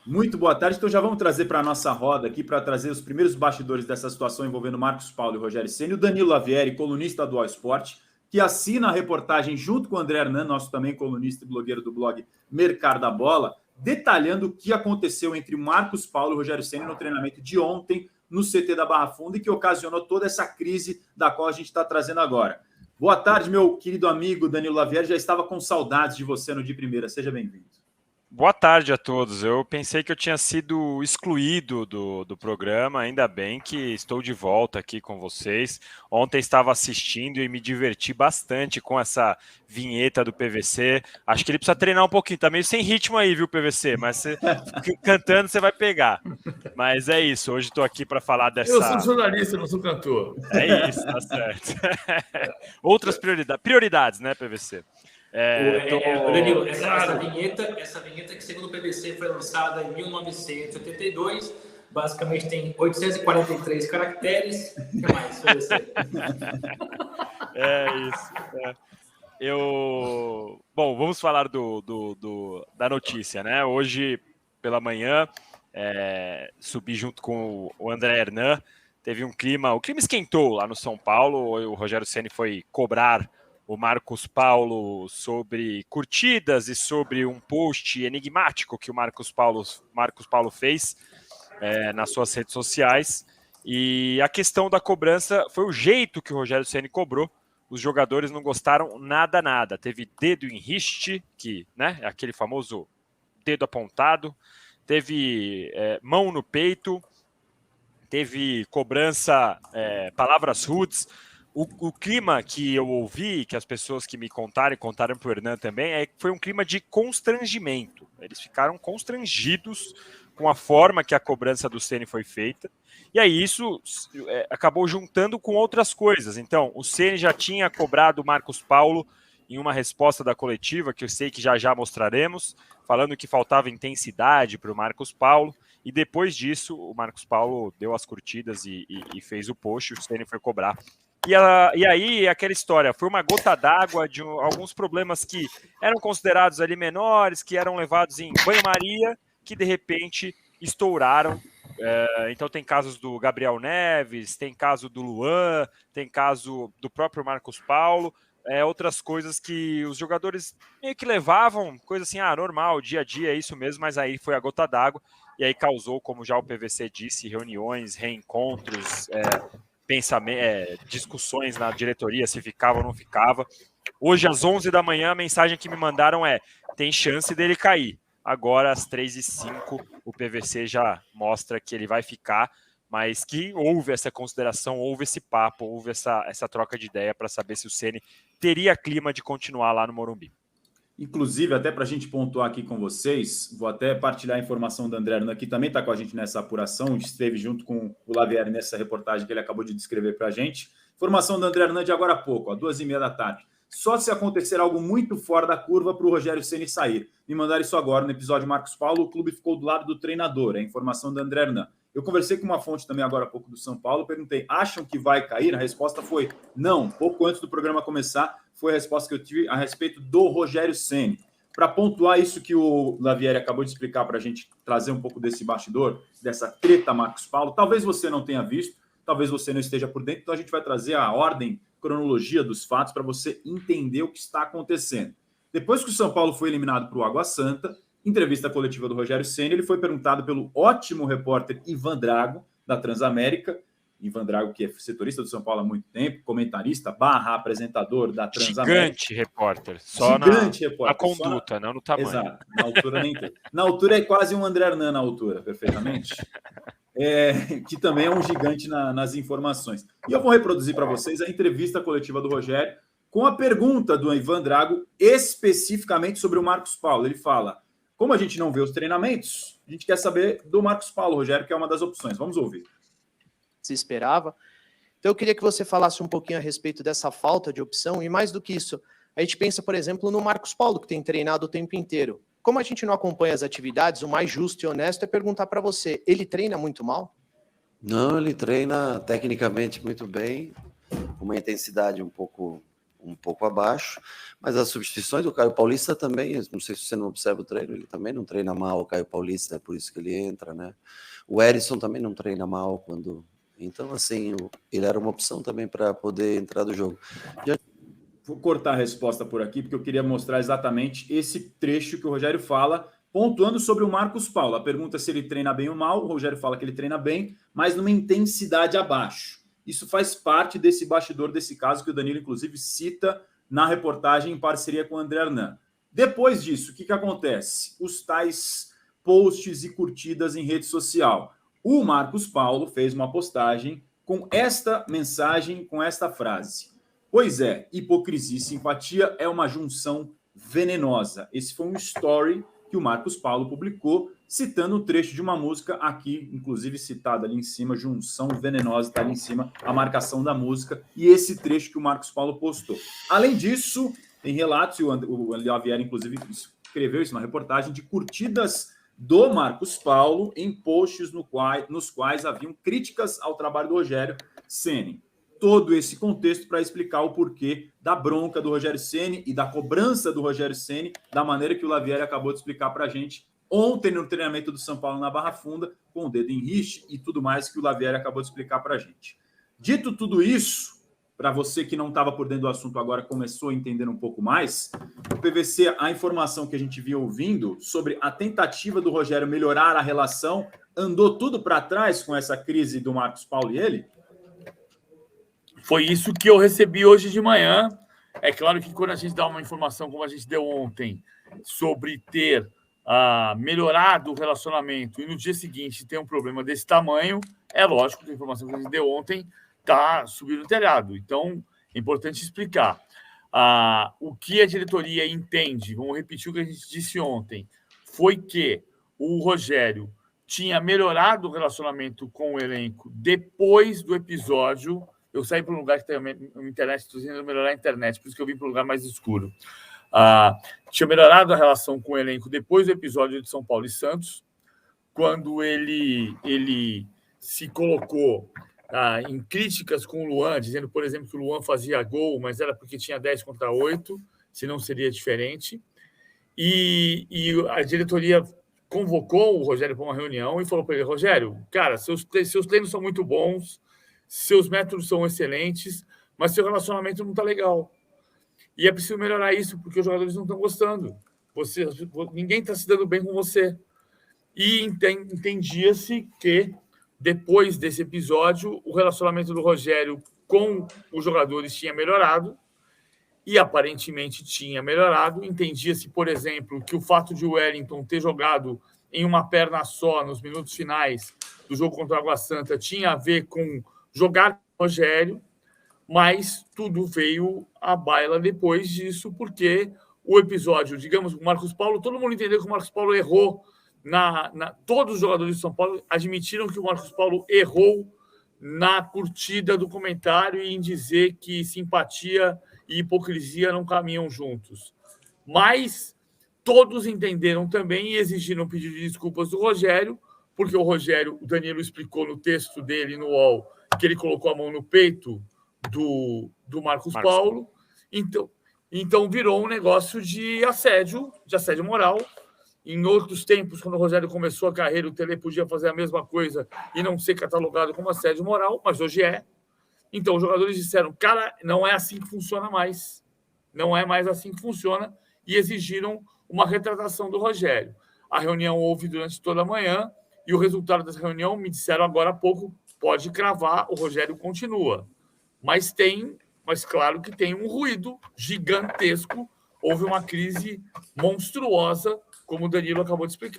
Muito boa tarde. Então já vamos trazer para a nossa roda aqui, para trazer os primeiros bastidores dessa situação envolvendo Marcos Paulo e Rogério Ceni, o Danilo Lavieri, colunista do All Sport, que assina a reportagem junto com o André Hernan, nosso também colunista e blogueiro do blog Mercado da Bola, detalhando o que aconteceu entre Marcos Paulo e Rogério Ceni no treinamento de ontem no CT da Barra Funda e que ocasionou toda essa crise da qual a gente está trazendo agora. Boa tarde, meu querido amigo Danilo Lavieri. Já estava com saudades de você no de primeira. Seja bem-vindo. Boa tarde a todos. Eu pensei que eu tinha sido excluído do programa, ainda bem que estou de volta aqui com vocês. Ontem estava assistindo e me diverti bastante com essa vinheta do PVC. Acho que ele precisa treinar um pouquinho, tá meio sem ritmo aí, viu, PVC? Mas você, cantando você vai pegar. Mas é isso, hoje estou aqui para falar dessa... Eu sou jornalista, não sou cantor. É isso, tá certo. Outras prioridades, né, PVC? Danilo, essa vinheta que, segundo o PVC, foi lançada em 1982, basicamente tem 843 caracteres. O que mais, PVC? É isso. Bom, vamos falar da notícia, né? Hoje, pela manhã, subi junto com o André Hernan, teve o clima esquentou lá no São Paulo, o Rogério Ceni foi cobrar o Marcos Paulo sobre curtidas e sobre um post enigmático que o Marcos Paulo fez nas suas redes sociais. E a questão da cobrança foi o jeito que o Rogério Ceni cobrou. Os jogadores não gostaram nada. Teve dedo em riste, que, né, é aquele famoso dedo apontado. Teve mão no peito. Teve cobrança, palavras rudes. O clima que eu ouvi, que as pessoas que me contaram para o Hernan também, foi um clima de constrangimento. Eles ficaram constrangidos com a forma que a cobrança do Ceni foi feita. E aí isso acabou juntando com outras coisas. Então, o Ceni já tinha cobrado o Marcos Paulo em uma resposta da coletiva, que eu sei que já mostraremos, falando que faltava intensidade para o Marcos Paulo. E depois disso, o Marcos Paulo deu as curtidas e fez o post, e o Ceni foi cobrar. E aí, aquela história, foi uma gota d'água de alguns problemas que eram considerados ali menores, que eram levados em banho-maria, que de repente estouraram. Então tem casos do Gabriel Neves, tem caso do Luan, tem caso do próprio Marcos Paulo, outras coisas que os jogadores meio que levavam, coisa assim, normal, dia a dia, é isso mesmo, mas aí foi a gota d'água, e aí causou, como já o PVC disse, reuniões, reencontros, discussões na diretoria, se ficava ou não ficava. Hoje, às 11 da manhã, a mensagem que me mandaram tem chance dele cair. Agora, às 3h05, o PVC já mostra que ele vai ficar, mas que houve essa consideração, houve esse papo, houve essa troca de ideia para saber se o Ceni teria clima de continuar lá no Morumbi. Inclusive, até para a gente pontuar aqui com vocês, vou até partilhar a informação do André Hernan, que também está com a gente nessa apuração, esteve junto com o Lavieri nessa reportagem que ele acabou de descrever para a gente. Informação do André Hernan de agora há pouco, às 2h30 da tarde. Só se acontecer algo muito fora da curva para o Rogério Ceni sair. Me mandaram isso agora no episódio Marcos Paulo, o clube ficou do lado do treinador, é a informação do André Hernan. Eu conversei com uma fonte também agora há pouco do São Paulo, perguntei, acham que vai cair? A resposta foi não. Pouco antes do programa começar, foi a resposta que eu tive a respeito do Rogério Ceni. Para pontuar isso que o Lavieri acabou de explicar para a gente, trazer um pouco desse bastidor, dessa treta Marcos Paulo, talvez você não tenha visto, talvez você não esteja por dentro, então a gente vai trazer a ordem, cronologia dos fatos para você entender o que está acontecendo. Depois que o São Paulo foi eliminado para o Água Santa, entrevista coletiva do Rogério Ceni, ele foi perguntado pelo ótimo repórter Ivan Drago, da Transamérica. Ivan Drago, que é setorista do São Paulo há muito tempo, comentarista / apresentador da Transamérica. Gigante repórter, só repórter, na conduta, não no tamanho. Exato, na altura nem tanto. Na altura é quase um André Hernan na altura, perfeitamente. Que também é um gigante nas informações. E eu vou reproduzir para vocês a entrevista coletiva do Rogério com a pergunta do Ivan Drago especificamente sobre o Marcos Paulo. Ele fala, como a gente não vê os treinamentos, a gente quer saber do Marcos Paulo, Rogério, que é uma das opções. Vamos ouvir. Se esperava. Então eu queria que você falasse um pouquinho a respeito dessa falta de opção e mais do que isso, a gente pensa, por exemplo, no Marcos Paulo, que tem treinado o tempo inteiro. Como a gente não acompanha as atividades, o mais justo e honesto é perguntar para você, ele treina muito mal? Não, ele treina tecnicamente muito bem, com uma intensidade um um pouco abaixo, mas as substituições do Caio Paulista também, não sei se você não observa o treino, ele também não treina mal, o Caio Paulista, é por isso que ele entra, né? O Erisson também não treina mal quando... Então, assim, ele era uma opção também para poder entrar do jogo. Vou cortar a resposta por aqui, porque eu queria mostrar exatamente esse trecho que o Rogério fala, pontuando sobre o Marcos Paulo. A pergunta é se ele treina bem ou mal, o Rogério fala que ele treina bem, mas numa intensidade abaixo. Isso faz parte desse bastidor, desse caso que o Danilo, inclusive, cita na reportagem em parceria com o André Hernan. Depois disso, o que acontece? Os tais posts e curtidas em rede social. O Marcos Paulo fez uma postagem com esta mensagem, com esta frase. Pois é, hipocrisia e simpatia é uma junção venenosa. Esse foi um story que o Marcos Paulo publicou, citando um trecho de uma música aqui, inclusive citada ali em cima, junção venenosa, está ali em cima a marcação da música, e esse trecho que o Marcos Paulo postou. Além disso, tem relatos, e o Lavieri, inclusive, escreveu isso na reportagem, de curtidas do Marcos Paulo em posts nos quais haviam críticas ao trabalho do Rogério Ceni. Todo esse contexto para explicar o porquê da bronca do Rogério Ceni e da cobrança do Rogério Ceni, da maneira que o Lavieri acabou de explicar para a gente ontem no treinamento do São Paulo na Barra Funda, com o dedo em riste e tudo mais que o Lavieri acabou de explicar para a gente. Dito tudo isso, para você que não estava por dentro do assunto agora, começou a entender um pouco mais, o PVC, a informação que a gente vinha ouvindo sobre a tentativa do Rogério melhorar a relação, andou tudo para trás com essa crise do Marcos Paulo e ele? Foi isso que eu recebi hoje de manhã. É claro que quando a gente dá uma informação, como a gente deu ontem, sobre ter melhorado o relacionamento e no dia seguinte tem um problema desse tamanho, é lógico que a informação que a gente deu ontem está subindo o telhado. Então, é importante explicar. O que a diretoria entende, vamos repetir o que a gente disse ontem, foi que o Rogério tinha melhorado o relacionamento com o elenco depois do episódio. Eu saí para um lugar que tem uma internet, estou dizendo melhorar a internet, por isso que eu vim para um lugar mais escuro. Tinha melhorado a relação com o elenco depois do episódio de São Paulo e Santos, quando ele se colocou em críticas com o Luan, dizendo, por exemplo, que o Luan fazia gol, mas era porque tinha 10 contra 8, senão seria diferente. E a diretoria convocou o Rogério para uma reunião e falou para ele, Rogério, cara, seus treinos são muito bons, seus métodos são excelentes, mas seu relacionamento não está legal. E é preciso melhorar isso, porque os jogadores não estão gostando. Ninguém está se dando bem com você. E entendia-se que, depois desse episódio, o relacionamento do Rogério com os jogadores tinha melhorado, e aparentemente tinha melhorado. Entendia-se, por exemplo, que o fato de o Wellington ter jogado em uma perna só nos minutos finais do jogo contra o Água Santa tinha a ver com jogar com o Rogério, mas tudo veio à baila depois disso, porque o episódio, digamos, o Marcos Paulo, todo mundo entendeu que o Marcos Paulo errou, todos os jogadores de São Paulo admitiram que o Marcos Paulo errou na curtida do comentário e em dizer que simpatia e hipocrisia não caminham juntos. Mas todos entenderam também e exigiram um pedido de desculpas do Rogério, porque o Danilo explicou no texto dele no UOL que ele colocou a mão no peito do Marcos Paulo. Então virou um negócio de assédio moral. Em outros tempos, quando o Rogério começou a carreira, o Tele podia fazer a mesma coisa e não ser catalogado como assédio moral, mas hoje é. Então os jogadores disseram, cara, não é assim que funciona mais. Não é mais assim que funciona, e exigiram uma retratação do Rogério. A reunião houve durante toda a manhã, e o resultado dessa reunião, me disseram agora há pouco, pode cravar, o Rogério continua. Mas claro que tem um ruído gigantesco, houve uma crise monstruosa, como o Danilo acabou de explicar.